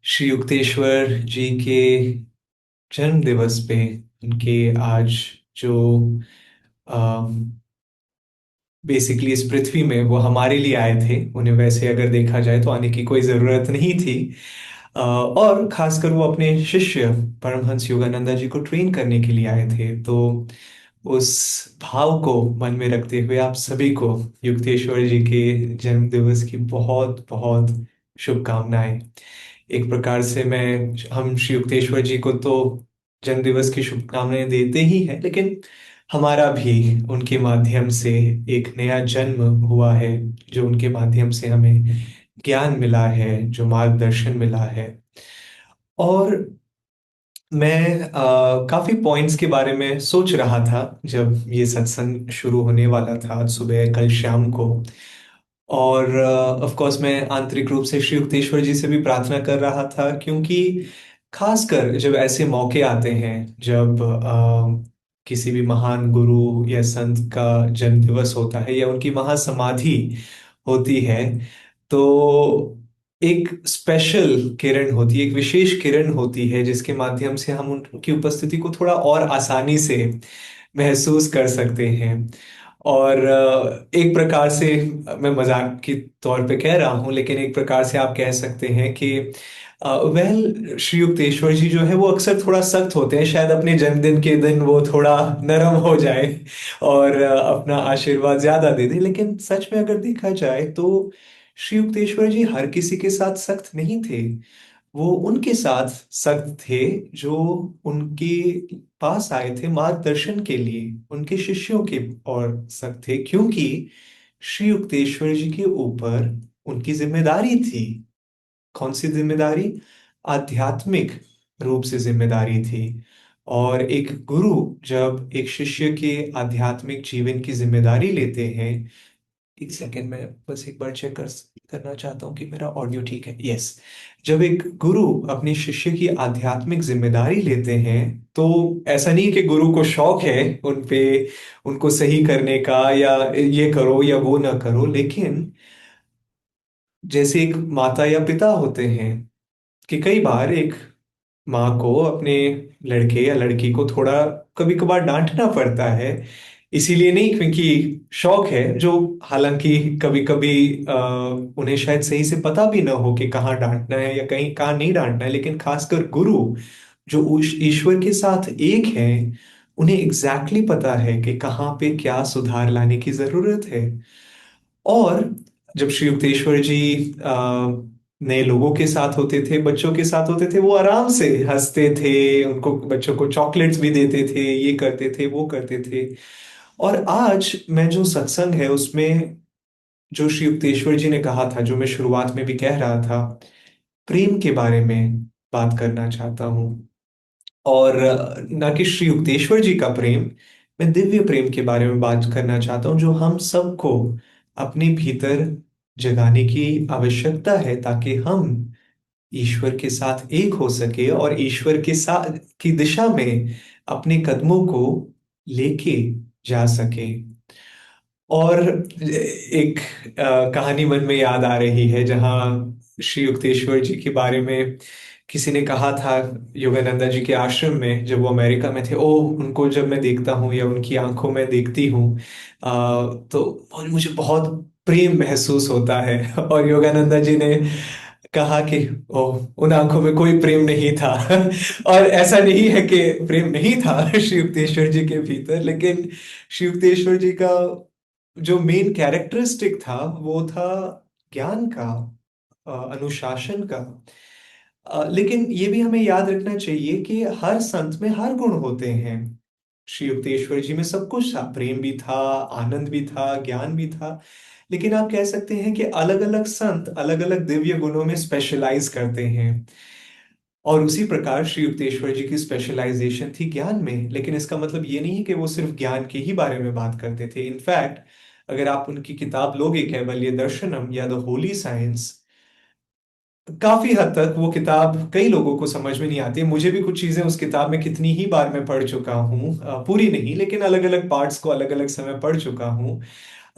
श्री युक्तेश्वर जी के जन्म दिवस पे उनके आज जो बेसिकली इस पृथ्वी में वो हमारे लिए आए थे। उन्हें वैसे अगर देखा जाए तो आने की कोई जरूरत नहीं थी। और खासकर वो अपने शिष्य परमहंस योगानंदा जी को ट्रेन करने के लिए आए थे। तो उस भाव को मन में रखते हुए आप सभी को युक्तेश्वर जी के जन्म दिवस की बहुत बहुत शुभकामनाएं। एक प्रकार से मैं हम श्री युक्तेश्वर जी को तो जन्म दिवस की शुभकामनाएं देते ही हैं, लेकिन हमारा भी उनके माध्यम से एक नया जन्म हुआ है। जो उनके माध्यम से हमें ज्ञान मिला है, जो मार्गदर्शन मिला है। और मैं काफी पॉइंट्स के बारे में सोच रहा था जब ये सत्संग शुरू होने वाला था आज सुबह कल शाम को। और ऑफ कोर्स मैं आंतरिक रूप से श्री युक्तेश्वर जी से भी प्रार्थना कर रहा था, क्योंकि खासकर जब ऐसे मौके आते हैं, जब किसी भी महान गुरु या संत का जन्म दिवस होता है या उनकी महासमाधि होती है, तो एक स्पेशल किरण होती है, एक विशेष किरण होती है जिसके माध्यम से हम उनकी उपस्थिति को थोड़ा और आसानी से महसूस कर सकते हैं। और एक प्रकार से मैं मजाक के तौर पे कह रहा हूँ, लेकिन एक प्रकार से आप कह सकते हैं कि वह श्री युक्तेश्वर जी जो है वो अक्सर थोड़ा सख्त होते हैं। शायद अपने जन्मदिन के दिन वो थोड़ा नरम हो जाए और अपना आशीर्वाद ज्यादा दे दे, लेकिन सच में अगर देखा जाए तो श्री युक्तेश्वर जी हर किसी के साथ सख्त नहीं थे। वो उनके साथ सख्त थे जो उनके पास आए थे मार्गदर्शन के लिए, उनके शिष्यों के। और सख्त थे क्योंकि श्री युक्तेश्वर जी के ऊपर उनकी जिम्मेदारी थी। कौन सी जिम्मेदारी? आध्यात्मिक रूप से जिम्मेदारी थी। और एक गुरु जब एक शिष्य के आध्यात्मिक जीवन की जिम्मेदारी लेते हैं, एक सेकेंड में बस एक बार करना चाहता हूँ कि मेरा ऑडियो ठीक है। यस। जब एक गुरु अपने शिष्य की आध्यात्मिक जिम्मेदारी लेते हैं, तो ऐसा नहीं कि गुरु को शौक है उन पे उनको सही करने का, या ये करो या वो ना करो, लेकिन जैसे एक माता या पिता होते हैं कि कई बार एक माँ को अपने लड़के या लड़की को थोड़ा कभी कभार डांटना पड़ता है। इसीलिए नहीं क्योंकि शौक है, जो हालांकि कभी कभी उन्हें शायद सही से पता भी ना हो कि कहाँ डांटना है या कहीं कहाँ नहीं डांटना है, लेकिन खासकर गुरु जो ईश्वर के साथ एक है, उन्हें एग्जैक्टली पता है कि कहाँ पे क्या सुधार लाने की जरूरत है। और जब श्री युक्तेश्वर जी नए लोगों के साथ होते थे, बच्चों के साथ होते थे, वो आराम से हंसते थे, उनको बच्चों को चॉकलेट्स भी देते थे, ये करते थे वो करते थे। और आज मैं जो सत्संग है उसमें जो श्री युक्तेश्वर जी ने कहा था, जो मैं शुरुआत में भी कह रहा था, प्रेम के बारे में बात करना चाहता हूँ। और न कि श्री युक्तेश्वर जी का प्रेम, मैं दिव्य प्रेम के बारे में बात करना चाहता हूँ, जो हम सबको अपने भीतर जगाने की आवश्यकता है, ताकि हम ईश्वर के साथ एक हो सके और ईश्वर के साथ की दिशा में अपने कदमों को लेके जा सके। और एक कहानी मन में याद आ रही है, जहाँ श्री युक्तेश्वर जी के बारे में किसी ने कहा था, योगानंदा जी के आश्रम में जब वो अमेरिका में थे, ओ उनको जब मैं देखता हूँ या उनकी आंखों में देखती हूँ, तो मुझे बहुत प्रेम महसूस होता है। और योगानंदा जी ने कहा कि ओ उन आंखों में कोई प्रेम नहीं था। और ऐसा नहीं है कि प्रेम नहीं था श्री युक्तेश्वर जी के भीतर, लेकिन श्री युक्तेश्वर जी का जो मेन कैरेक्टरिस्टिक था वो था ज्ञान का, अनुशासन का। लेकिन ये भी हमें याद रखना चाहिए कि हर संत में हर गुण होते हैं। श्री युक्तेश्वर जी में सब कुछ था, प्रेम भी था, आनंद भी था, ज्ञान भी था। लेकिन आप कह सकते हैं कि अलग अलग संत अलग अलग दिव्य गुणों में स्पेशलाइज करते हैं। और उसी प्रकार श्री युक्तेश्वर जी की स्पेशलाइजेशन थी ज्ञान में। लेकिन इसका मतलब ये नहीं है कि वो सिर्फ ज्ञान के ही बारे में बात करते थे। इनफैक्ट अगर आप उनकी किताब लोगे, कैवल्य दर्शनम या द होली साइंस, काफी हद तक वो किताब कई लोगों को समझ में नहीं आती है। मुझे भी कुछ चीजें उस किताब में कितनी ही बार मैं पढ़ चुका हूँ, पूरी नहीं लेकिन अलग अलग पार्ट्स को अलग अलग समय पढ़ चुका हूँ।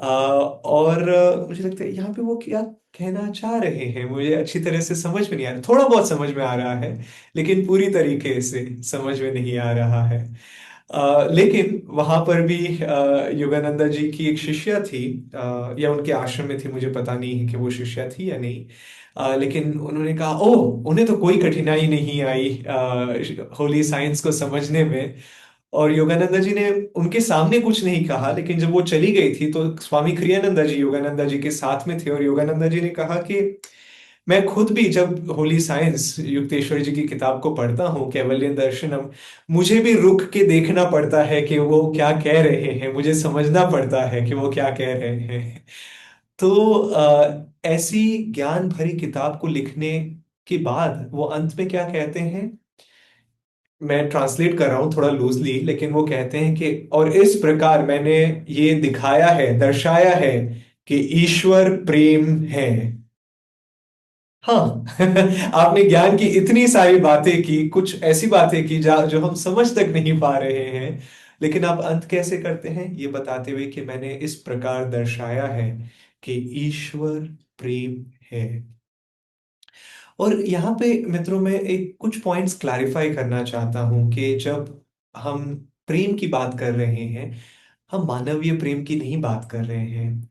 और मुझे लगता है यहाँ पे वो क्या कहना चाह रहे हैं मुझे अच्छी तरह से समझ में नहीं आ रहा, थोड़ा बहुत समझ में आ रहा है लेकिन पूरी तरीके से समझ में नहीं आ रहा है। लेकिन वहां पर भी योगानंदा जी की एक शिष्या थी, या उनके आश्रम में थी, मुझे पता नहीं है कि वो शिष्या थी या नहीं। लेकिन उन्होंने कहा, ओ, उन्हें तो कोई कठिनाई नहीं आई होली साइंस को समझने में। और योगानंदा जी ने उनके सामने कुछ नहीं कहा, लेकिन जब वो चली गई थी तो स्वामी क्रियानंदा जी योगानंदा जी के साथ में थे, और योगानंदा जी ने कहा कि मैं खुद भी जब होली साइंस युक्तेश्वर जी की किताब को पढ़ता हूँ, कैवल्य दर्शनम, मुझे भी रुक के देखना पड़ता है कि वो क्या कह रहे हैं, मुझे समझना पड़ता है कि वो क्या कह रहे हैं। तो ऐसी ज्ञान भरी किताब को लिखने के बाद वो अंत में क्या कहते हैं, मैं ट्रांसलेट कर रहा हूं थोड़ा लूजली, लेकिन वो कहते हैं कि और इस प्रकार मैंने ये दिखाया है, दर्शाया है कि ईश्वर प्रेम है। हाँ। आपने ज्ञान की इतनी सारी बातें की, कुछ ऐसी बातें की जो हम समझ तक नहीं पा रहे हैं, लेकिन आप अंत कैसे करते हैं ये बताते हुए कि मैंने इस प्रकार दर्शाया है कि ईश्वर प्रेम है। और यहाँ पे मित्रों में एक कुछ पॉइंट्स क्लैरिफाई करना चाहता हूं कि जब हम प्रेम की बात कर रहे हैं, हम मानवीय प्रेम की नहीं बात कर रहे हैं।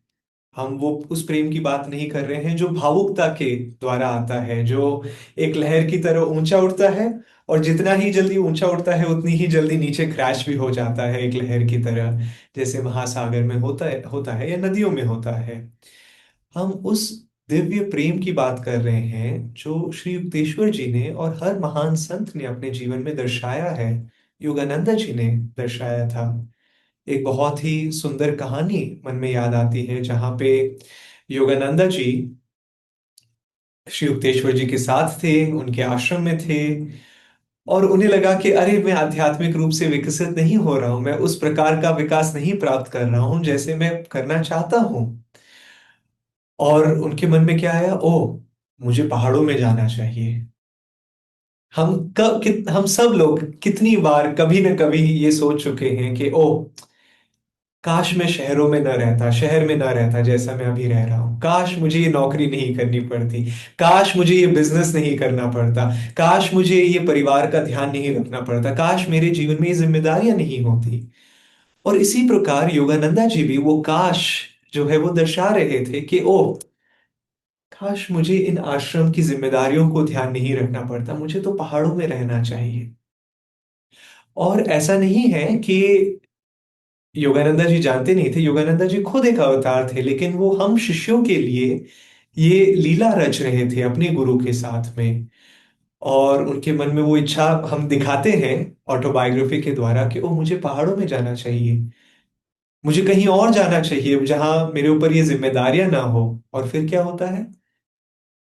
हम वो उस प्रेम की बात नहीं कर रहे हैं जो भावुकता के द्वारा आता है, जो एक लहर की तरह ऊंचा उठता है, और जितना ही जल्दी ऊंचा उठता है उतनी ही जल्दी नीचे क्रैश भी हो जाता है, एक लहर की तरह, जैसे महासागर में होता है या नदियों में होता है। हम उस दिव्य प्रेम की बात कर रहे हैं जो श्री युक्तेश्वर जी ने और हर महान संत ने अपने जीवन में दर्शाया है, योगानंदा जी ने दर्शाया था। एक बहुत ही सुंदर कहानी मन में याद आती है, जहां पे योगानंदा जी श्री युक्तेश्वर जी के साथ थे, उनके आश्रम में थे, और उन्हें लगा कि अरे, मैं आध्यात्मिक रूप से विकसित नहीं हो रहा हूं, मैं उस प्रकार का विकास नहीं प्राप्त कर रहा हूं जैसे मैं करना चाहता हूं। और उनके मन में क्या आया, ओ, मुझे पहाड़ों में जाना चाहिए। हम सब लोग कितनी बार कभी न कभी ये सोच चुके हैं कि ओ, काश मैं शहरों में न रहता, शहर में न रहता जैसा मैं अभी रह रहा हूं, काश मुझे ये नौकरी नहीं करनी पड़ती, काश मुझे ये बिजनेस नहीं करना पड़ता, काश मुझे ये परिवार का ध्यान नहीं रखना पड़ता, काश मेरे जीवन में ये जिम्मेदारियां नहीं होती। और इसी प्रकार योगानंदा जी भी वो काश जो है वो दर्शा रहे थे कि ओ, काश मुझे इन आश्रम की जिम्मेदारियों को ध्यान नहीं रखना पड़ता, मुझे तो पहाड़ों में रहना चाहिए। और ऐसा नहीं है कि योगानंदा जी जानते नहीं थे, योगानंदा जी खुद एक अवतार थे, लेकिन वो हम शिष्यों के लिए ये लीला रच रहे थे अपने गुरु के साथ में। और उनके मन में वो इच्छा हम दिखाते हैं ऑटोबायोग्राफी के द्वारा कि ओ, मुझे पहाड़ों में जाना चाहिए, मुझे कहीं और जाना चाहिए जहां मेरे ऊपर ये जिम्मेदारियां ना हो। और फिर क्या होता है,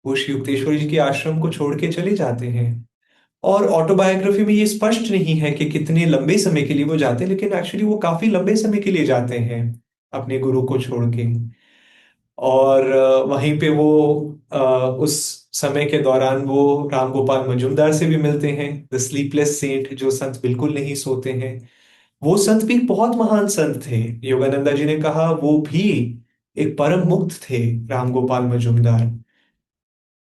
वो श्री युक्तेश्वर जी के आश्रम को छोड़ के चले जाते हैं। और ऑटोबायोग्राफी में ये स्पष्ट नहीं है कि कितने लंबे समय के लिए वो जाते हैं, लेकिन एक्चुअली वो काफी लंबे समय के लिए जाते हैं अपने गुरु को छोड़ के। और वहीं पे वो अ, उस समय के दौरान वो राम गोपाल मजुमदार से भी मिलते हैं, द स्लीपलेस सेंट, जो संत बिल्कुल नहीं सोते हैं। वो संत भी बहुत महान संत थे, योगानंदा जी ने कहा वो भी एक परम मुक्त थे, राम गोपाल मजुमदार।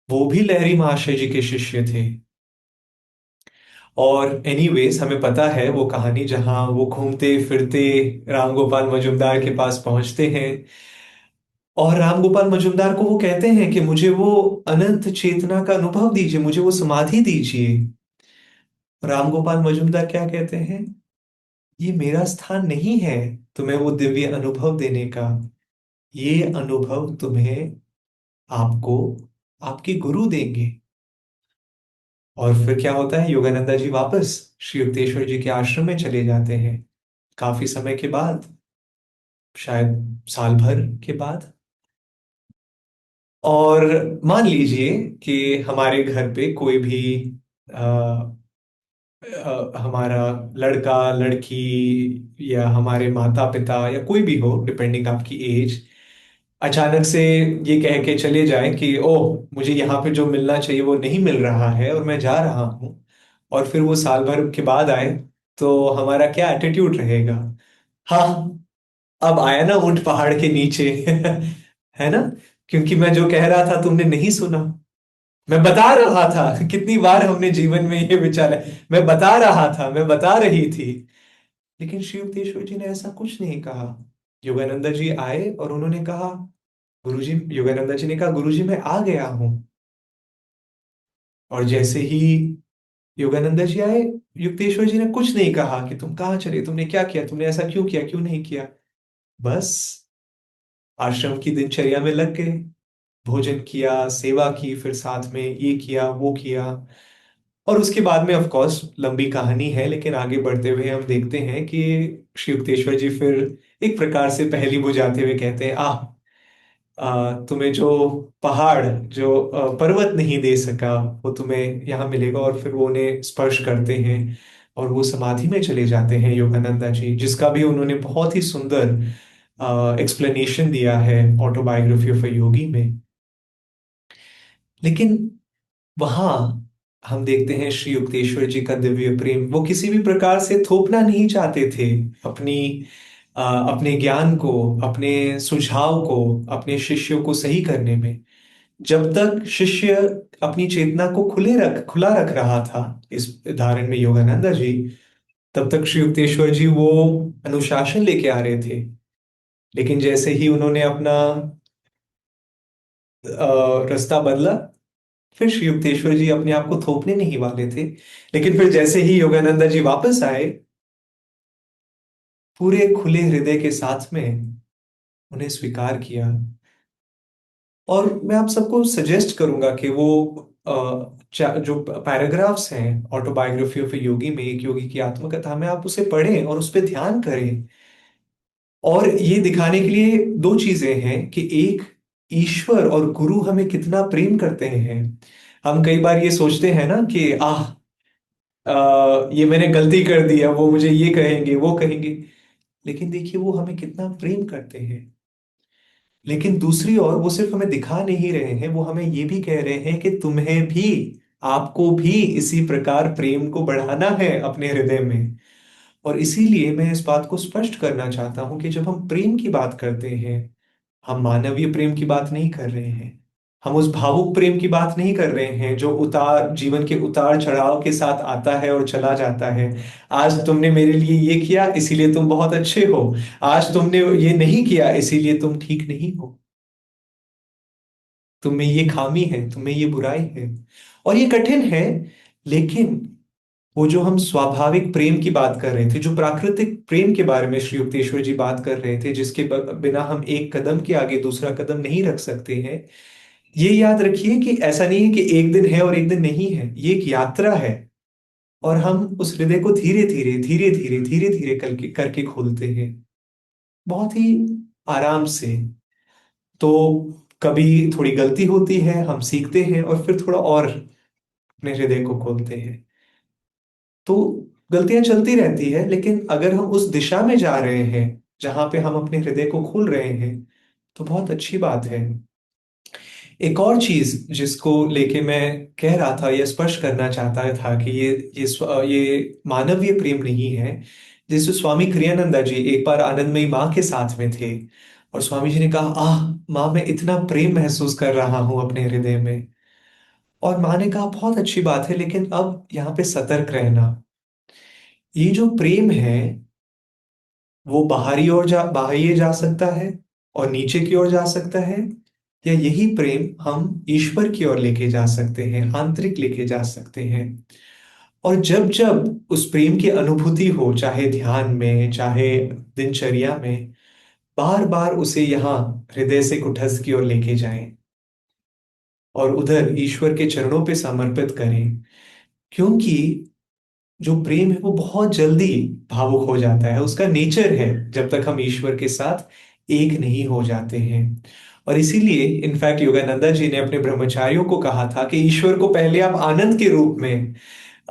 वो भी लहरी महाशय जी के शिष्य थे। और एनीवेज हमें पता है वो कहानी, जहां वो घूमते फिरते राम गोपाल मजुमदार के पास पहुंचते हैं, और राम गोपाल मजुमदार को वो कहते हैं कि मुझे वो अनंत चेतना का अनुभव दीजिए, मुझे वो समाधि दीजिए। राम गोपाल मजुमदार क्या कहते हैं, ये मेरा स्थान नहीं है तुम्हें वो दिव्य अनुभव देने का, ये अनुभव तुम्हें, आपको, आपके गुरु देंगे। और फिर क्या होता है, योगानंदा जी वापस श्री युक्तेश्वर जी के आश्रम में चले जाते हैं, काफी समय के बाद, शायद साल भर के बाद। और मान लीजिए कि हमारे घर पे कोई भी हमारा लड़का लड़की, या हमारे माता पिता, या कोई भी हो डिपेंडिंग आपकी एज, अचानक से ये कह के चले जाए कि ओह, मुझे यहाँ पे जो मिलना चाहिए वो नहीं मिल रहा है और मैं जा रहा हूँ, और फिर वो साल भर के बाद आए, तो हमारा क्या एटीट्यूड रहेगा। हाँ, अब आया ना ऊंट पहाड़ के नीचे। है ना, क्योंकि मैं जो कह रहा था तुमने नहीं सुना। मैं बता रहा था, कितनी बार हमने जीवन में ये विचार है, मैं बता रहा था, मैं बता रही थी। लेकिन श्री युक्तेश्वर जी ने ऐसा कुछ नहीं कहा। योगानंदा जी आए और उन्होंने कहा, गुरुजी, योगानंदा जी ने कहा, गुरुजी मैं आ गया हूं। और जैसे ही योगानंदा जी आए, युक्तेश्वर जी ने कुछ नहीं कहा कि तुम कहाँ चले, तुमने क्या किया, तुमने ऐसा क्यों किया, क्यों नहीं किया। बस आश्रम की दिनचर्या में लग गए, भोजन किया, सेवा की, फिर साथ में ये किया वो किया। और उसके बाद में ऑफ कोर्स लंबी कहानी है, लेकिन आगे बढ़ते हुए हम देखते हैं कि श्री युक्तेश्वर जी फिर एक प्रकार से पहेली बुझाते हुए कहते हैं, तुम्हें जो पहाड़, जो पर्वत नहीं दे सका, वो तुम्हें यहाँ मिलेगा। और फिर वो उन्हें स्पर्श करते हैं और वो समाधि में चले जाते हैं योगानंदा जी, जिसका भी उन्होंने बहुत ही सुंदर एक्सप्लेनेशन दिया है ऑटोबायोग्राफी ऑफ अ योगी में। लेकिन वहां हम देखते हैं श्री युक्तेश्वर जी का दिव्य प्रेम, वो किसी भी प्रकार से थोपना नहीं चाहते थे अपनी अपने ज्ञान को, अपने सुझाव को अपने शिष्यों को सही करने में। जब तक शिष्य अपनी चेतना को खुला रख रहा था, इस उदाहरण में योगानंदा जी, तब तक श्री युक्तेश्वर जी वो अनुशासन लेके आ रहे थे। लेकिन जैसे ही उन्होंने अपना रास्ता बदला, फिर श्री युक्तेश्वर जी अपने आप को थोपने नहीं वाले थे। लेकिन फिर जैसे ही योगानंदा जी वापस आए, पूरे खुले हृदय के साथ में उन्हें स्वीकार किया। और मैं आप सबको सजेस्ट करूंगा कि वो जो पैराग्राफ्स हैं ऑटोबायोग्राफी ऑफ ए योगी में, एक योगी की आत्मकथा में, आप उसे पढ़ें और उस पर ध्यान करें। और ये दिखाने के लिए दो चीजें हैं कि एक, ईश्वर और गुरु हमें कितना प्रेम करते हैं। हम कई बार ये सोचते हैं ना कि ये मैंने गलती कर दिया, वो मुझे ये कहेंगे वो कहेंगे। लेकिन देखिए वो हमें कितना प्रेम करते हैं। लेकिन दूसरी ओर वो सिर्फ हमें दिखा नहीं रहे हैं, वो हमें ये भी कह रहे हैं कि तुम्हें भी, आपको भी इसी प्रकार प्रेम को बढ़ाना है अपने हृदय में। और इसीलिए मैं इस बात को स्पष्ट करना चाहता हूं कि जब हम प्रेम की बात करते हैं, हम मानवीय प्रेम की बात नहीं कर रहे हैं। हम उस भावुक प्रेम की बात नहीं कर रहे हैं जो उतार, जीवन के उतार चढ़ाव के साथ आता है और चला जाता है। आज तुमने मेरे लिए ये किया इसीलिए तुम बहुत अच्छे हो, आज तुमने ये नहीं किया इसीलिए तुम ठीक नहीं हो, तुम में ये खामी है, तुम में ये बुराई है। और ये कठिन है। लेकिन वो जो हम स्वाभाविक प्रेम की बात कर रहे थे, जो प्राकृतिक प्रेम के बारे में श्री युक्तेश्वर जी बात कर रहे थे, जिसके बिना हम एक कदम के आगे दूसरा कदम नहीं रख सकते हैं, ये याद रखिए कि ऐसा नहीं है कि एक दिन है और एक दिन नहीं है, ये एक यात्रा है। और हम उस हृदय को धीरे धीरे धीरे धीरे धीरे धीरे करके करके खोलते हैं, बहुत ही आराम से। तो कभी थोड़ी गलती होती है, हम सीखते हैं और फिर थोड़ा और अपने हृदय को खोलते हैं। तो गलतियां चलती रहती है, लेकिन अगर हम उस दिशा में जा रहे हैं जहां पे हम अपने हृदय को खोल रहे हैं, तो बहुत अच्छी बात है। एक और चीज जिसको लेके मैं कह रहा था या स्पष्ट करना चाहता था कि ये मानवीय प्रेम नहीं है। जैसे स्वामी क्रियानंदा जी एक बार आनंदमयी माँ के साथ में थे, और स्वामी जी ने कहा, माँ मैं इतना प्रेम महसूस कर रहा हूं अपने हृदय में। और माँ ने कहा, बहुत अच्छी बात है, लेकिन अब यहाँ पे सतर्क रहना। ये जो प्रेम है वो बाहरी जा सकता है और नीचे की ओर जा सकता है, या यही प्रेम हम ईश्वर की ओर लेके जा सकते हैं, आंतरिक लेके जा सकते हैं। और जब जब उस प्रेम की अनुभूति हो, चाहे ध्यान में चाहे दिनचर्या में, बार बार उसे यहाँ हृदय से कुटस्थ की ओर लेके जाएं और उधर ईश्वर के चरणों पे समर्पित करें। क्योंकि जो प्रेम है वो बहुत जल्दी भावुक हो जाता है, उसका नेचर है, जब तक हम ईश्वर के साथ एक नहीं हो जाते हैं। और इसीलिए इनफैक्ट योगानंदा जी ने अपने ब्रह्मचारियों को कहा था कि ईश्वर को पहले आप आनंद के रूप में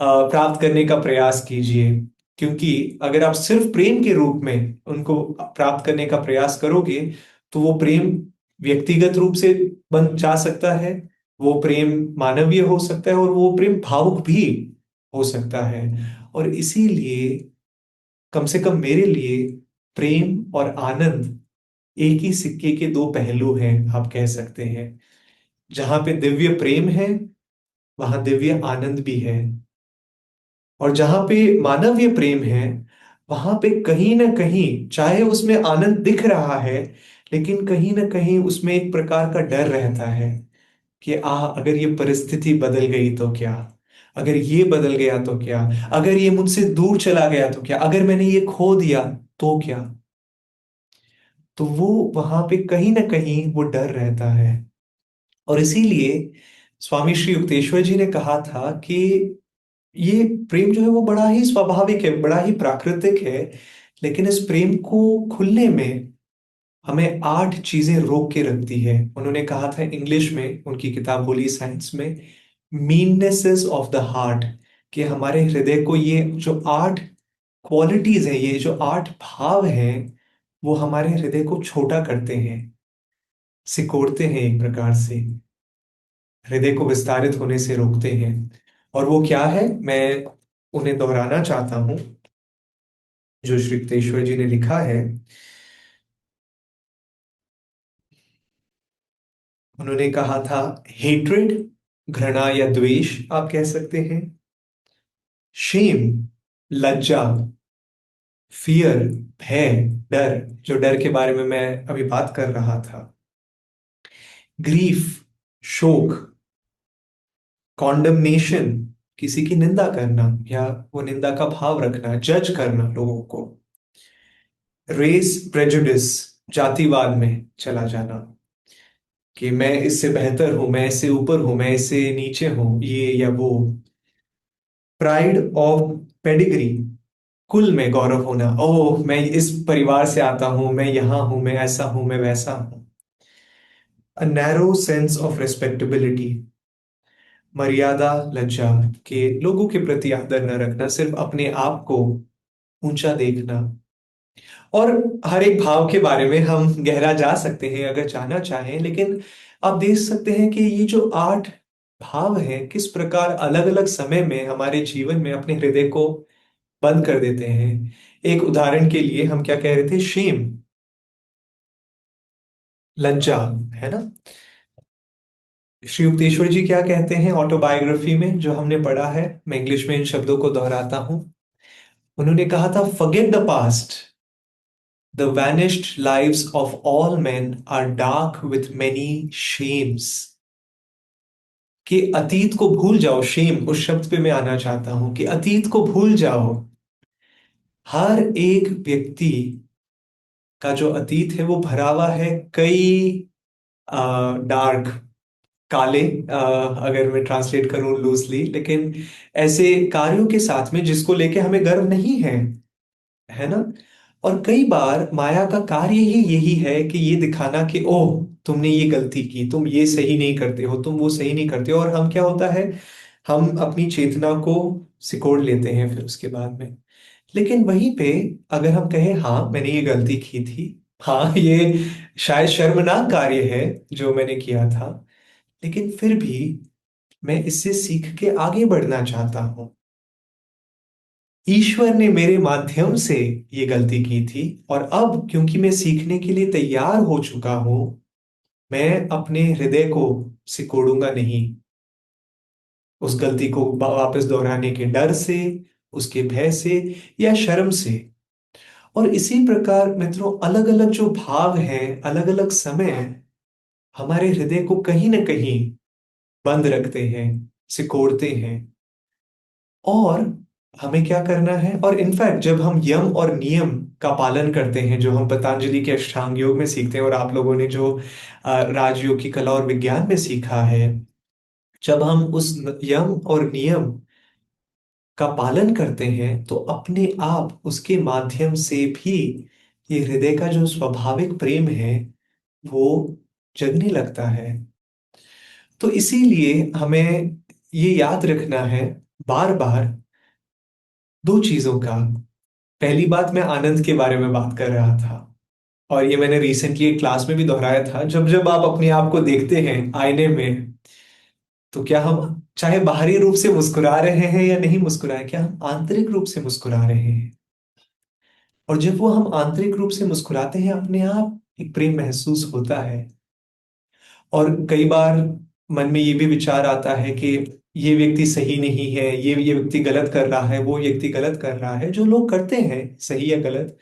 प्राप्त करने का प्रयास कीजिए। क्योंकि अगर आप सिर्फ प्रेम के रूप में उनको प्राप्त करने का प्रयास करोगे, तो वो प्रेम व्यक्तिगत रूप से बन जा सकता है, वो प्रेम मानवीय हो सकता है, और वो प्रेम भावुक भी हो सकता है। और इसीलिए कम से कम मेरे लिए प्रेम और आनंद एक ही सिक्के के दो पहलू हैं, आप कह सकते हैं। जहां पे दिव्य प्रेम है, वहां दिव्य आनंद भी है। और जहां पे मानवीय प्रेम है, वहां पे कहीं ना कहीं, चाहे उसमें आनंद दिख रहा है, लेकिन कहीं ना कहीं उसमें एक प्रकार का डर रहता है कि अगर ये परिस्थिति बदल गई तो क्या, अगर ये बदल गया तो क्या, अगर ये मुझसे दूर चला गया तो क्या, अगर मैंने ये खो दिया तो क्या। तो वो वहां पे कहीं ना कहीं वो डर रहता है। और इसीलिए स्वामी श्री युक्तेश्वर जी ने कहा था कि ये प्रेम जो है वो बड़ा ही स्वाभाविक है, बड़ा ही प्राकृतिक है, लेकिन इस प्रेम को खुलने में हमें 8 चीजें रोक के रखती है। उन्होंने कहा था इंग्लिश में, उनकी किताब होली साइंस में, मीननेसेस ऑफ द हार्ट, कि हमारे हृदय को ये जो 8 क्वालिटीज है, ये जो 8 भाव हैं, वो हमारे हृदय को छोटा करते हैं, सिकोड़ते हैं, एक प्रकार से हृदय को विस्तारित होने से रोकते हैं। और वो क्या है, मैं उन्हें दोहराना चाहता हूं, जो श्री युक्तेश्वर जी ने लिखा है। उन्होंने कहा था, हेट्रेड, घृणा या द्वेष आप कह सकते हैं, शेम, लज्जा, फियर, भय, डर, जो डर के बारे में मैं अभी बात कर रहा था, ग्रीफ, शोक, कॉन्डमनेशन, किसी की निंदा करना या वो निंदा का भाव रखना, जज करना लोगों को, रेस प्रेजुडिस, जातिवाद में चला जाना, कि मैं इससे बेहतर हूं, मैं इससे ऊपर हूं, मैं इससे नीचे हूं, ये या वो, प्राइड ऑफ पेडिग्री, कुल में गौरव होना, ओह मैं इस परिवार से आता हूं, मैं यहां हूं, मैं ऐसा हूं, मैं वैसा हूं। A narrow sense of respectability, मर्यादा, लज्जा, के लोगों के प्रति आदर न रखना, सिर्फ अपने आप को ऊंचा देखना। और हर एक भाव के बारे में हम गहरा जा सकते हैं अगर जानना चाहें, लेकिन आप देख सकते हैं कि ये जो 8 भाव हैं, किस प्रकार अलग अलग समय में हमारे जीवन में अपने हृदय को बंद कर देते हैं। एक उदाहरण के लिए हम क्या कह रहे थे, शेम, लज्जा, है ना। श्री युक्तेश्वर जी क्या कहते हैं ऑटोबायोग्राफी में, जो हमने पढ़ा है, मैं इंग्लिश में इन शब्दों को दोहराता हूं। उन्होंने कहा था, forget the past, the vanished lives of all men are dark with many shames। कि अतीत को भूल जाओ, शेम उस शब्द पे मैं आना चाहता हूं, कि अतीत को भूल जाओ। हर एक व्यक्ति का जो अतीत है वो भरा हुआ है कई डार्क, काले, अगर मैं ट्रांसलेट करूं लूजली, लेकिन ऐसे कार्यों के साथ में जिसको लेके हमें गर्व नहीं है, है ना। और कई बार माया का कार्य ही यही है कि ये दिखाना कि ओह तुमने ये गलती की, तुम ये सही नहीं करते हो, तुम वो सही नहीं करते हो। और हम क्या होता है, हम अपनी चेतना को सिकोड़ लेते हैं फिर उसके बाद में। लेकिन वहीं पे अगर हम कहें हाँ मैंने ये गलती की थी, हाँ ये शायद शर्मनाक कार्य है जो मैंने किया था, लेकिन फिर भी मैं इससे सीख के आगे बढ़ना चाहता हूं। ईश्वर ने मेरे माध्यम से ये गलती की थी, और अब क्योंकि मैं सीखने के लिए तैयार हो चुका हूं, मैं अपने हृदय को सिकोड़ूंगा नहीं, उस गलती को वापस दोहराने के डर से, उसके भय से या शर्म से। और इसी प्रकार मित्रों, अलग अलग जो भाव हैं, अलग अलग समय हमारे हृदय को कहीं ना कहीं बंद रखते हैं, सिकोड़ते हैं। और हमें क्या करना है, और इनफैक्ट जब हम यम और नियम का पालन करते हैं, जो हम पतंजलि के अष्टांग योग में सीखते हैं, और आप लोगों ने जो राजयोग की कला और विज्ञान में सीखा है, जब हम उस यम और नियम का पालन करते हैं, तो अपने आप उसके माध्यम से भी ये हृदय का जो स्वाभाविक प्रेम है वो जगने लगता है। तो इसीलिए हमें ये याद रखना है बार बार 2 चीजों का। पहली बात, मैं आनंद के बारे में बात कर रहा था, और ये मैंने रिसेंटली एक क्लास में भी दोहराया था, जब जब आप अपने आप को देखते हैं आईने में, तो क्या हम चाहे बाहरी रूप से मुस्कुरा रहे हैं या नहीं मुस्कुराए, क्या हम आंतरिक रूप से मुस्कुरा रहे हैं। और जब वो हम आंतरिक रूप से मुस्कुराते हैं अपने आप, एक प्रेम महसूस होता है। और कई बार मन में ये भी विचार आता है कि ये व्यक्ति सही नहीं है, ये व्यक्ति गलत कर रहा है, वो व्यक्ति गलत कर रहा है, जो लोग करते हैं सही या गलत।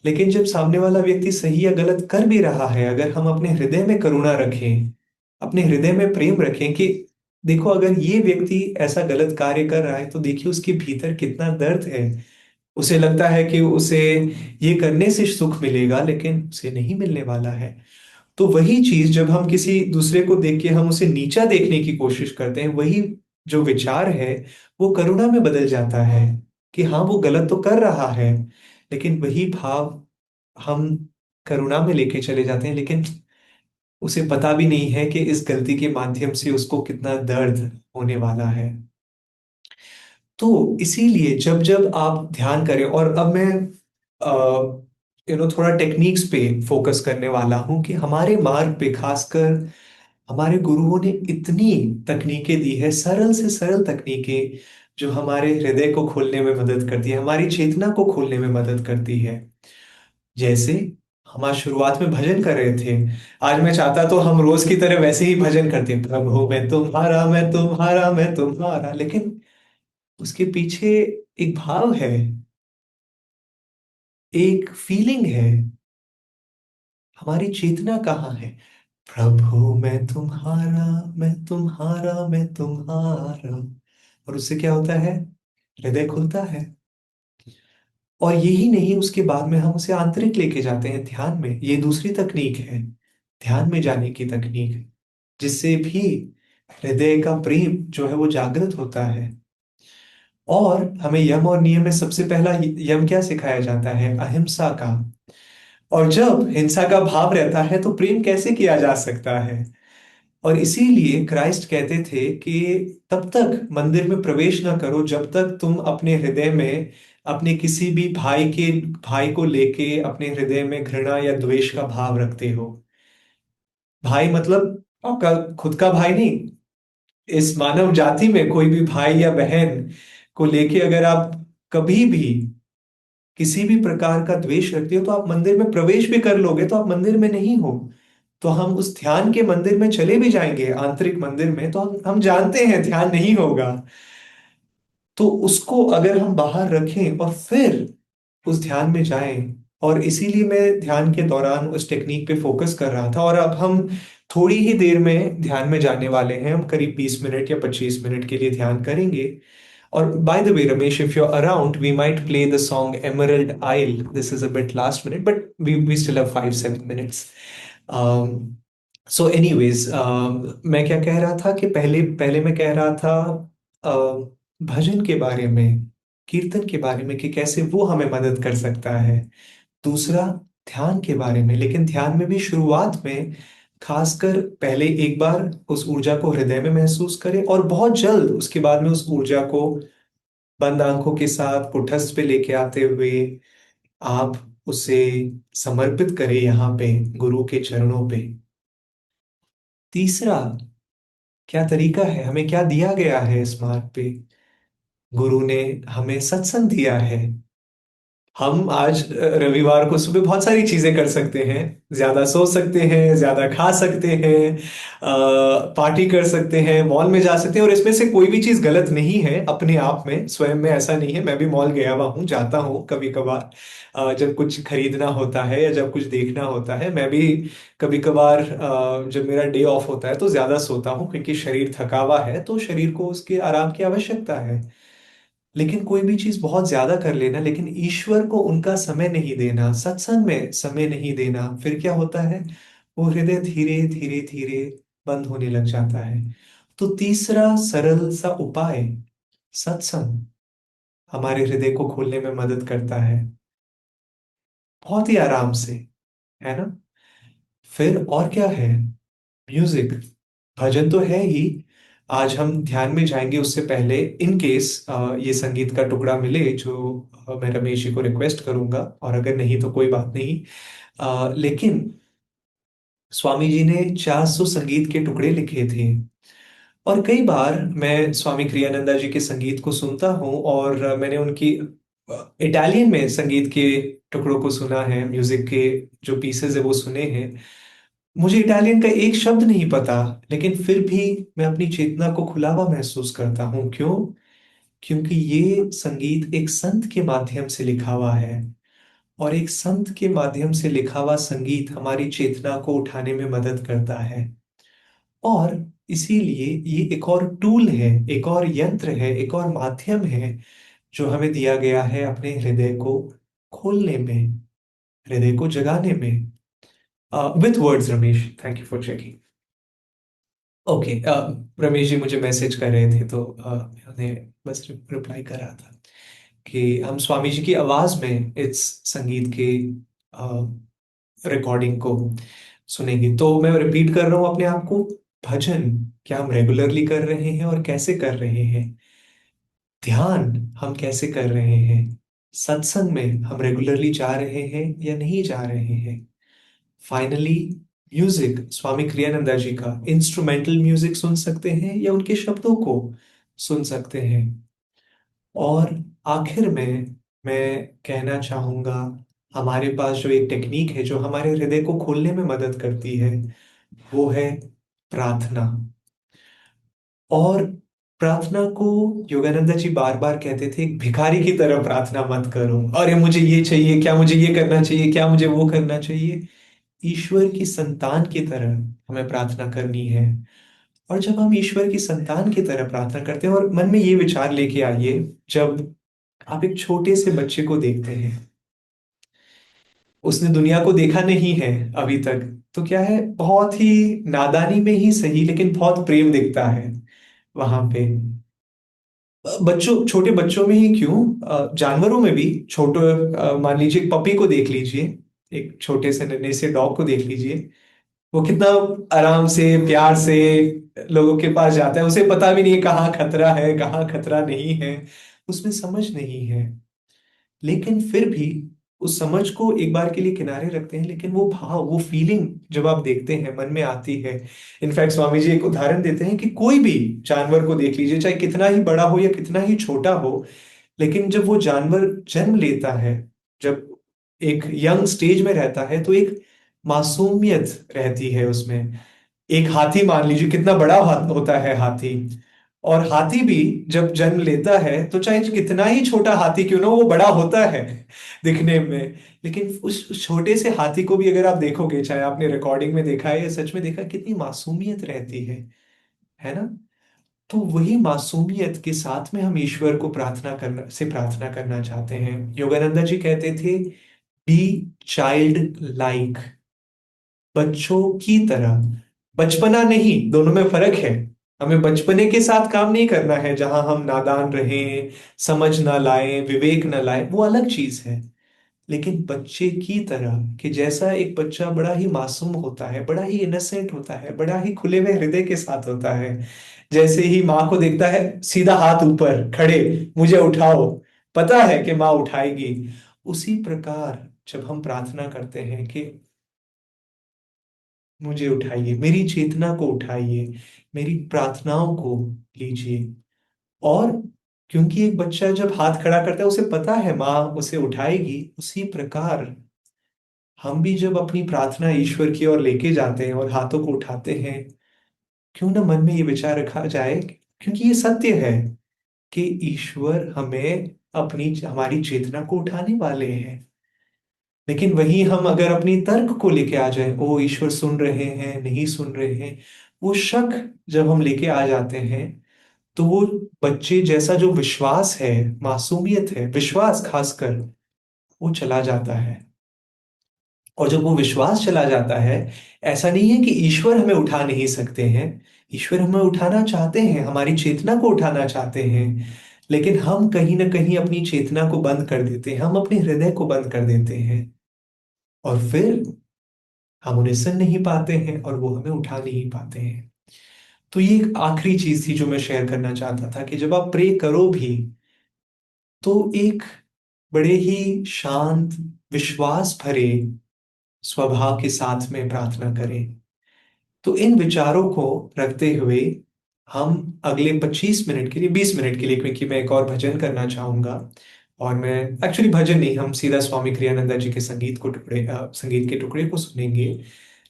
लेकिन जब सामने वाला व्यक्ति सही या गलत कर भी रहा है, अगर हम अपने हृदय में करुणा रखें, अपने हृदय में प्रेम रखें कि देखो अगर ये व्यक्ति ऐसा गलत कार्य कर रहा है तो देखिए उसके भीतर कितना दर्द है। उसे लगता है कि उसे ये करने से सुख मिलेगा, लेकिन उसे नहीं मिलने वाला है। तो वही चीज जब हम किसी दूसरे को देख के हम उसे नीचा देखने की कोशिश करते हैं, वही जो विचार है वो करुणा में बदल जाता है कि हाँ वो गलत तो कर रहा है, लेकिन वही भाव हम करुणा में लेके चले जाते हैं, लेकिन उसे पता भी नहीं है कि इस गलती के माध्यम से उसको कितना दर्द होने वाला है। तो इसीलिए जब जब आप ध्यान करें, और अब मैं थोड़ा टेक्निक्स पे फोकस करने वाला हूं कि हमारे मार्ग पे खासकर हमारे गुरुओं ने इतनी तकनीकें दी है, सरल से सरल तकनीकें जो हमारे हृदय को खोलने में मदद करती है, हमारी चेतना को खोलने में मदद करती है। जैसे हम आज शुरुआत में भजन कर रहे थे, आज मैं चाहता तो हम रोज की तरह वैसे ही भजन करते, प्रभु मैं तुम्हारा मैं तुम्हारा मैं तुम्हारा, लेकिन उसके पीछे एक भाव है, एक फीलिंग है, हमारी चेतना कहाँ है। प्रभु मैं तुम्हारा मैं तुम्हारा मैं तुम्हारा, और उससे क्या होता है, हृदय खुलता है। और यही नहीं, उसके बाद में हम उसे आंतरिक लेके जाते हैं ध्यान में, ये दूसरी तकनीक है, ध्यान में जाने की तकनीक, जिससे भी हृदय का प्रेम जो है वो जागृत होता है। और हमें यम और नियम में सबसे पहला यम क्या सिखाया जाता है, अहिंसा का। और जब हिंसा का भाव रहता है तो प्रेम कैसे किया जा सकता है। और इसीलिए क्राइस्ट कहते थे कि तब तक मंदिर में प्रवेश ना करो जब तक तुम अपने हृदय में अपने किसी भी भाई को लेके अपने हृदय में घृणा या द्वेष का भाव रखते हो। भाई मतलब आपका खुद का भाई नहीं, इस मानव जाति में कोई भी भाई या बहन को लेके अगर आप कभी भी किसी भी प्रकार का द्वेष रखते हो तो आप मंदिर में प्रवेश भी कर लोगे तो आप मंदिर में नहीं हो। तो हम उस ध्यान के मंदिर में चले भी जाएंगे, आंतरिक मंदिर में, तो हम जानते हैं ध्यान नहीं होगा। तो उसको अगर हम बाहर रखें और फिर उस ध्यान में जाएं, और इसीलिए मैं ध्यान के दौरान उस टेक्निक पे फोकस कर रहा था। और अब हम थोड़ी ही देर में ध्यान में जाने वाले हैं, हम करीब 20 मिनट या 25 मिनट के लिए ध्यान करेंगे। और by the way Ramesh, if you're around we might play the song Emerald Isle. This is a bit last minute but we still have 5-7 minutes. um, so anyways, मैं क्या कह रहा था कि पहले पहले मैं कह रहा था भजन के बारे में, कीर्तन के बारे में, कि कैसे वो हमें मदद कर सकता है। दूसरा ध्यान के बारे में, लेकिन ध्यान में भी शुरुआत में खासकर पहले एक बार उस ऊर्जा को हृदय में महसूस करें, और बहुत जल्द उसके बाद में उस ऊर्जा को बंद आंखों के साथ कुटस्थ पे लेके आते हुए आप उसे समर्पित करें यहाँ पे गुरु के चरणों पे। तीसरा क्या तरीका है, हमें क्या दिया गया है इस मार्ग पे, गुरु ने हमें सत्संग दिया है। हम आज रविवार को सुबह बहुत सारी चीजें कर सकते हैं, ज्यादा सो सकते हैं, ज्यादा खा सकते हैं, पार्टी कर सकते हैं, मॉल में जा सकते हैं, और इसमें से कोई भी चीज गलत नहीं है अपने आप में, स्वयं में ऐसा नहीं है। मैं भी मॉल गया हुआ हूँ, जाता हूँ कभी कभार, जब कुछ खरीदना होता है या जब कुछ देखना होता है। मैं भी कभी कभार जब मेरा डे ऑफ होता है तो ज्यादा सोता हूँ, क्योंकि शरीर थका हुआ है तो शरीर को उसके आराम की आवश्यकता है। लेकिन कोई भी चीज बहुत ज्यादा कर लेना, लेकिन ईश्वर को उनका समय नहीं देना, सत्संग में समय नहीं देना, फिर क्या होता है, वो हृदय धीरे धीरे धीरे बंद होने लग जाता है। तो तीसरा सरल सा उपाय, सत्संग, हमारे हृदय को खोलने में मदद करता है, बहुत ही आराम से, है ना। फिर और क्या है, म्यूजिक, भजन तो है ही। आज हम ध्यान में जाएंगे उससे पहले इन केस ये संगीत का टुकड़ा मिले जो मैं रमेश जी को रिक्वेस्ट करूंगा, और अगर नहीं तो कोई बात नहीं। लेकिन स्वामी जी ने 400 संगीत के टुकड़े लिखे थे, और कई बार मैं स्वामी क्रियानंदा जी के संगीत को सुनता हूँ, और मैंने उनकी इटालियन में संगीत के टुकड़ों को सुना है, म्यूजिक के जो पीसेस है वो सुने हैं। मुझे इटालियन का एक शब्द नहीं पता, लेकिन फिर भी मैं अपनी चेतना को खुला हुआ महसूस करता हूँ। क्यों? क्योंकि ये संगीत एक संत के माध्यम से लिखा हुआ है, और एक संत के माध्यम से लिखा हुआ संगीत हमारी चेतना को उठाने में मदद करता है। और इसीलिए ये एक और टूल है, एक और यंत्र है, एक और माध्यम है जो हमें दिया गया है अपने हृदय को खोलने में, हृदय को जगाने में। With words Ramesh, thank you for checking. Okay, Ramesh ji मुझे मैसेज कर रहे थे, तो मैंने बस रिप्लाई कर रहा था कि हम स्वामी जी की आवाज में इस संगीत के रिकॉर्डिंग को सुनेंगे। तो मैं रिपीट कर रहा हूं अपने आप को। भजन क्या हम रेगुलरली कर रहे हैं और कैसे कर रहे हैं? ध्यान हम कैसे कर रहे हैं? सत्संग में हम रेगुलरली जा रहे हैं या नहीं जा रहे हैं? फाइनली, म्यूजिक, स्वामी क्रियानंदा जी का इंस्ट्रूमेंटल म्यूजिक सुन सकते हैं या उनके शब्दों को सुन सकते हैं? और आखिर में मैं कहना चाहूंगा, हमारे पास जो एक टेक्निक है जो हमारे हृदय को खोलने में मदद करती है, वो है प्रार्थना। और प्रार्थना को योगानंदा जी बार बार कहते थे, एक भिखारी की तरह प्रार्थना मत करो, अरे मुझे ये चाहिए, क्या मुझे ये करना चाहिए, क्या मुझे वो करना चाहिए। ईश्वर की संतान की तरह हमें प्रार्थना करनी है। और जब हम ईश्वर की संतान की तरह प्रार्थना करते हैं, और मन में ये विचार लेके आइए, जब आप एक छोटे से बच्चे को देखते हैं, उसने दुनिया को देखा नहीं है अभी तक, तो क्या है, बहुत ही नादानी में ही सही लेकिन बहुत प्रेम दिखता है वहां पे। बच्चों, छोटे बच्चों में ही क्यों, जानवरों में भी, छोटे, मान लीजिए एक पपी को देख लीजिए, एक छोटे से नन्हे से डॉग को देख लीजिए। वो कितना आराम से, प्यार से लोगों के पास जाता है, उसे पता भी नहीं है कहाँ खतरा है, कहाँ खतरा नहीं है, उसमें समझ नहीं है। लेकिन फिर भी उस समझ को एक बार के लिए किनारे रखते हैं, लेकिन वो भाव, वो फीलिंग जब आप देखते हैं मन में आती है। इनफैक्ट स्वामी जी एक उदाहरण देते हैं कि कोई भी जानवर को देख लीजिए, चाहे कितना ही बड़ा हो या कितना ही छोटा हो, लेकिन जब वो जानवर जन्म लेता है, जब एक यंग स्टेज में रहता है, तो एक मासूमियत रहती है उसमें। एक हाथी मान लीजिए, कितना बड़ा होता है हाथी, और हाथी भी जब जन्म लेता है, तो चाहे कितना ही छोटा हाथी क्यों ना हो, वो बड़ा होता है दिखने में। लेकिन उस छोटे से हाथी को भी अगर आप देखोगे, चाहे आपने रिकॉर्डिंग में देखा है या सच में देखा, कितनी मासूमियत रहती है ना? तो वही मासूमियत के साथ में हम ईश्वर को प्रार्थना करना चाहते हैं। योगानंदा जी कहते थे, बी चाइल्ड लाइक, बच्चों की तरह। बचपना नहीं, दोनों में फर्क है। हमें बचपने के साथ काम नहीं करना है जहां हम नादान रहें, समझ ना लाएं, विवेक ना लाएं, वो अलग चीज है। लेकिन बच्चे की तरह, कि जैसा एक बच्चा बड़ा ही मासूम होता है, बड़ा ही इनोसेंट होता है, बड़ा ही खुले हुए हृदय के साथ होता है, जैसे ही माँ को देखता है, सीधा हाथ ऊपर खड़े, मुझे उठाओ, पता है कि माँ उठाएगी। उसी प्रकार जब हम प्रार्थना करते हैं कि मुझे उठाइए, मेरी चेतना को उठाइए, मेरी प्रार्थनाओं को लीजिए। और क्योंकि एक बच्चा जब हाथ खड़ा करता है, उसे पता है माँ उसे उठाएगी, उसी प्रकार हम भी जब अपनी प्रार्थना ईश्वर की ओर लेके जाते हैं और हाथों को उठाते हैं, क्यों ना मन में ये विचार रखा जाए, क्योंकि ये सत्य है कि ईश्वर हमें अपनी, हमारी चेतना को उठाने वाले हैं। लेकिन वहीं हम अगर अपनी तर्क को लेके आ जाए, ओ ईश्वर सुन रहे हैं नहीं सुन रहे हैं, वो शक जब हम लेके आ जाते हैं, तो वो बच्चे जैसा जो विश्वास है, मासूमियत है, विश्वास खासकर, वो चला जाता है। और जब वो विश्वास चला जाता है, ऐसा नहीं है कि ईश्वर हमें उठा नहीं सकते हैं, ईश्वर हमें उठाना चाहते हैं, हमारी चेतना को उठाना चाहते हैं। लेकिन हम कहीं ना कहीं अपनी चेतना को बंद कर देते हैं, हम अपने हृदय को बंद कर देते हैं, और फिर हम उन्हें सुन नहीं पाते हैं और वो हमें उठा नहीं पाते हैं। तो ये एक आखिरी चीज थी जो मैं शेयर करना चाहता था, कि जब आप प्रे करो भी, तो एक बड़े ही शांत, विश्वास भरे स्वभाव के साथ में प्रार्थना करें। तो इन विचारों को रखते हुए हम अगले 25 मिनट के लिए, 20 मिनट के लिए, क्योंकि मैं एक और भजन करना चाहूंगा, और मैं एक्चुअली भजन नहीं, हम सीधा स्वामी क्रियानंदा जी के संगीत के टुकड़े को सुनेंगे।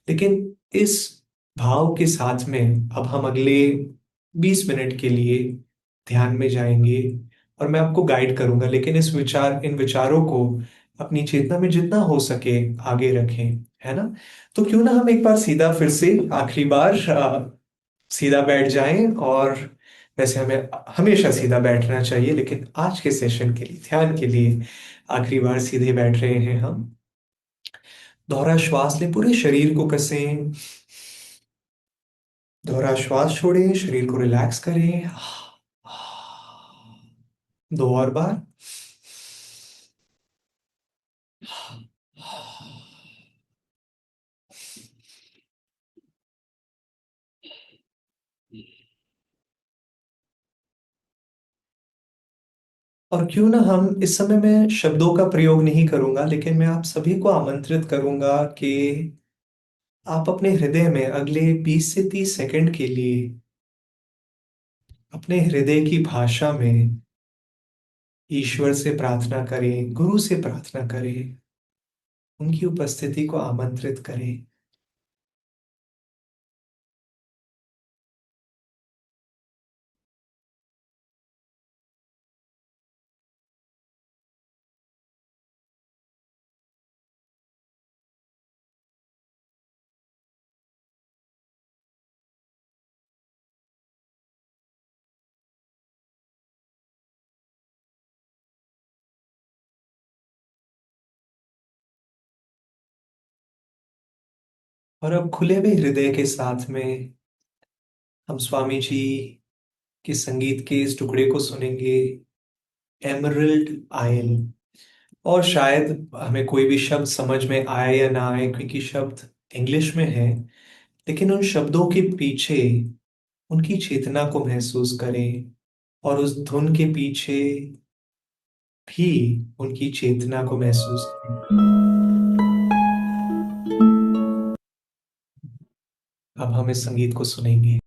लेकिन इस भाव के साथ में अब हम अगले 20 मिनट के लिए ध्यान में जाएंगे, और मैं आपको गाइड करूंगा, लेकिन इन विचारों को अपनी चेतना में जितना हो सके आगे रखें, है ना। तो क्यों ना हम एक बार सीधा फिर से आखिरी बार सीधा बैठ जाएं। और वैसे हमें हमेशा सीधा बैठना चाहिए, लेकिन आज के सेशन के लिए, ध्यान के लिए आखिरी बार सीधे बैठ रहे हैं हम। दोहरा श्वास लें, पूरे शरीर को कसें। दोहरा श्वास छोड़ें, शरीर को रिलैक्स करें। 2 और बार। और क्यों ना हम इस समय, मैं शब्दों का प्रयोग नहीं करूंगा, लेकिन मैं आप सभी को आमंत्रित करूंगा कि आप अपने हृदय में अगले 20 से 30 सेकंड के लिए अपने हृदय की भाषा में ईश्वर से प्रार्थना करें, गुरु से प्रार्थना करें, उनकी उपस्थिति को आमंत्रित करें। और अब खुले हुए हृदय के साथ में हम स्वामी जी के संगीत के इस टुकड़े को सुनेंगे, एमरल्ड आयल। और शायद हमें कोई भी शब्द समझ में आए या ना आए, क्योंकि शब्द इंग्लिश में है, लेकिन उन शब्दों के पीछे उनकी चेतना को महसूस करें, और उस धुन के पीछे भी उनकी चेतना को महसूस करें। अब हम इस संगीत को सुनेंगे।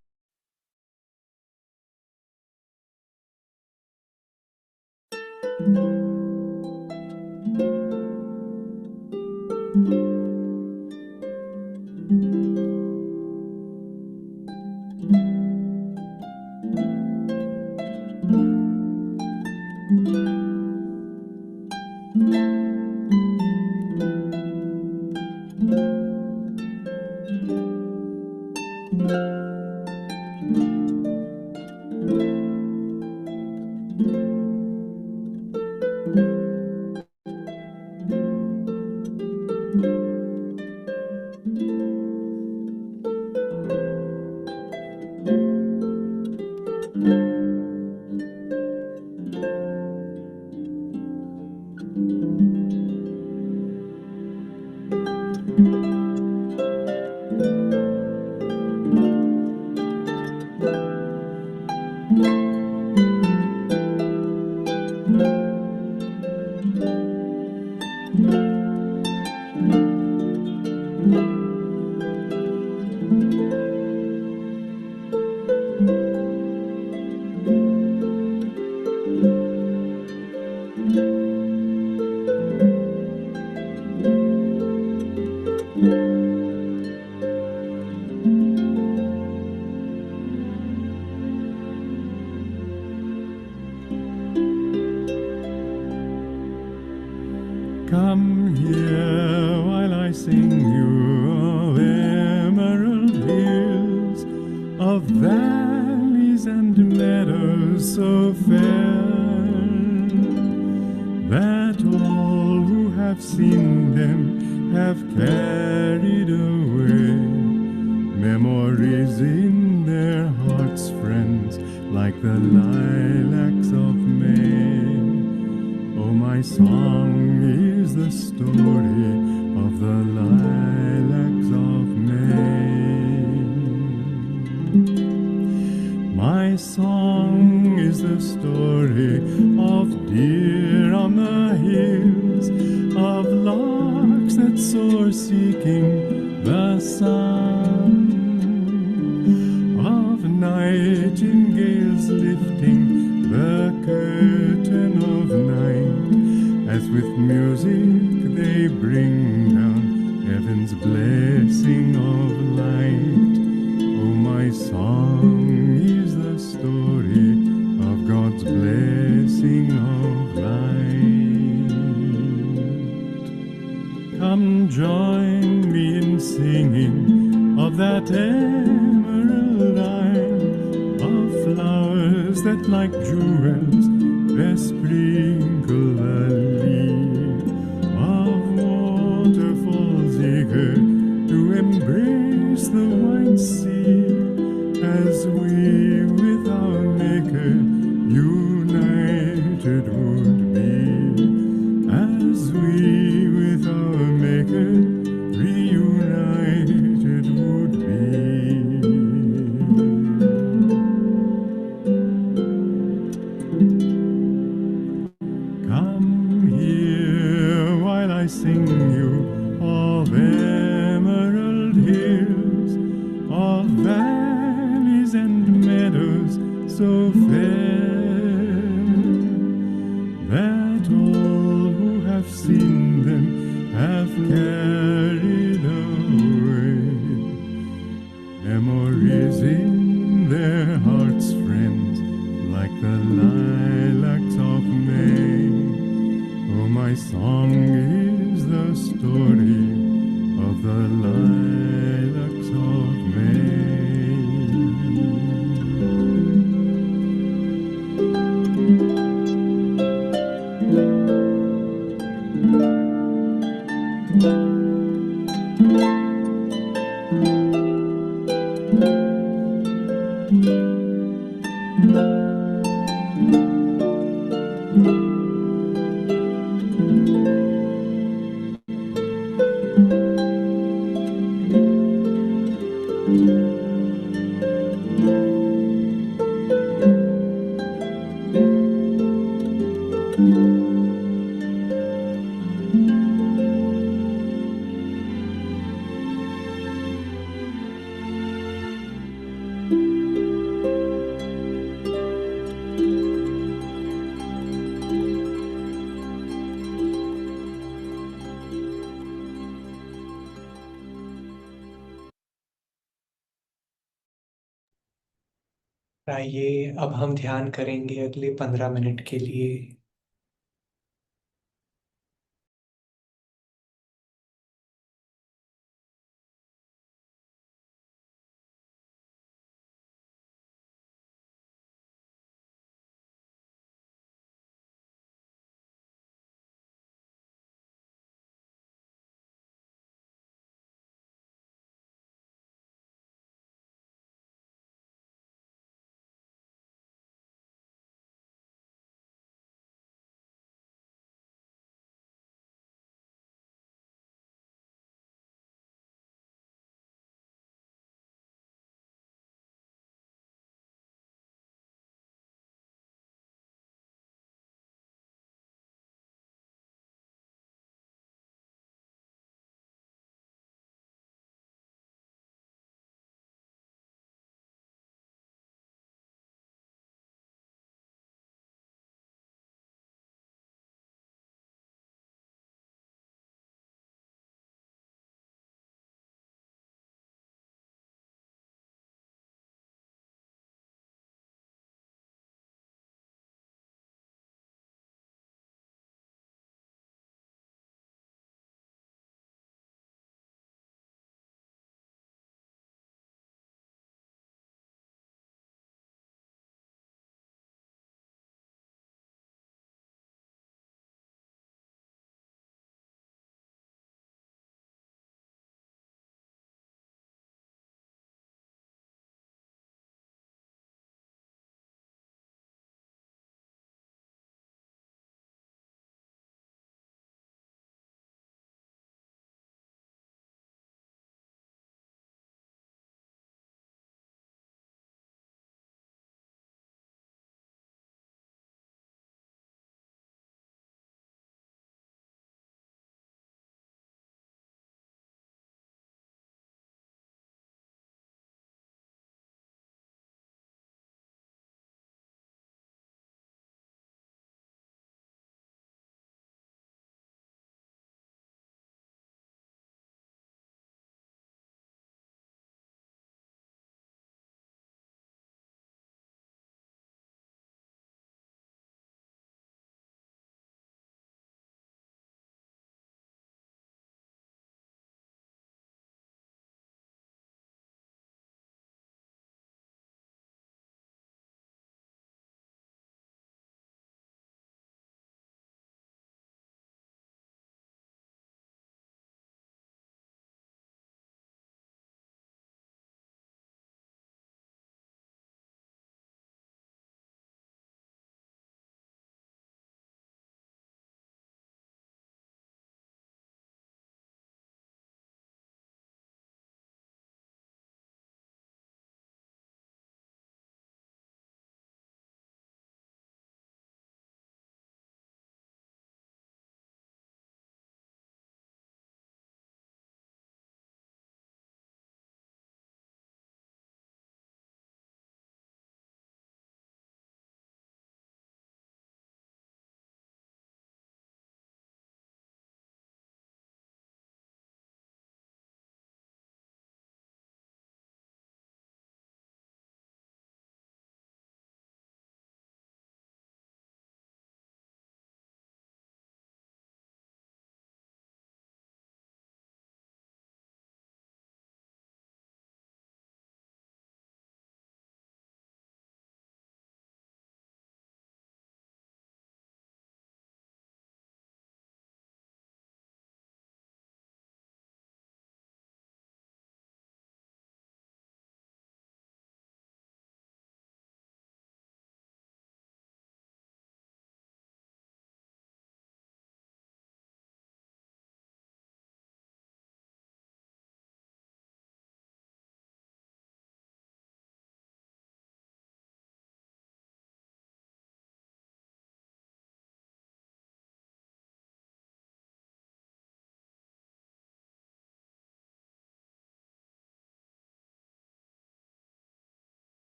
Come here while I sing you of emerald hills, of valleys and meadows so fair, that all who have seen them have carried away memories in their hearts, friends, like the lilacs of May. Oh, my song is the story of the lilacs of May. My song is the story of deer on the hills, of larks that soar seeking the sun, of nightingales lifting the curtain of night and join me in singing of that emerald isle, of flowers that like jewels bespringle the lea, of waterfalls eager to embrace the white sea, as we with our Maker united would be, as we with our Maker reunited would be. Come here while I sing you of emerald hills, of valleys and meadows so fair, that all who have seen them have carried away memories in their hearts, friends, like the lilacs of May. Oh, my song is the story of the lilacs of May. आइए अब हम ध्यान करेंगे अगले 15 minute के लिए।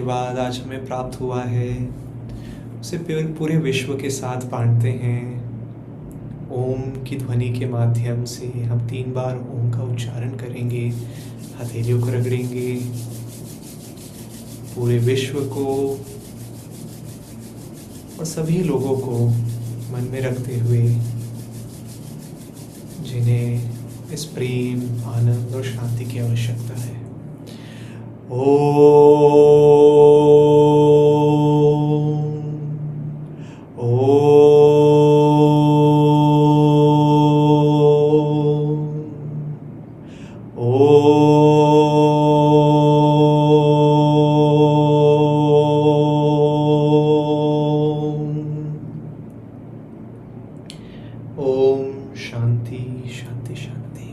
आशीर्वाद आज हमें प्राप्त हुआ है उसे पूरे विश्व के साथ बांटते हैं। ओम की ध्वनि के माध्यम से हम 3 बार ओम का उच्चारण करेंगे, हथेलियों को रगड़ेंगे, पूरे विश्व को और सभी लोगों को मन में रखते हुए जिन्हें इस प्रेम, आनंद और शांति की आवश्यकता है। ओम शांति शांति शांति।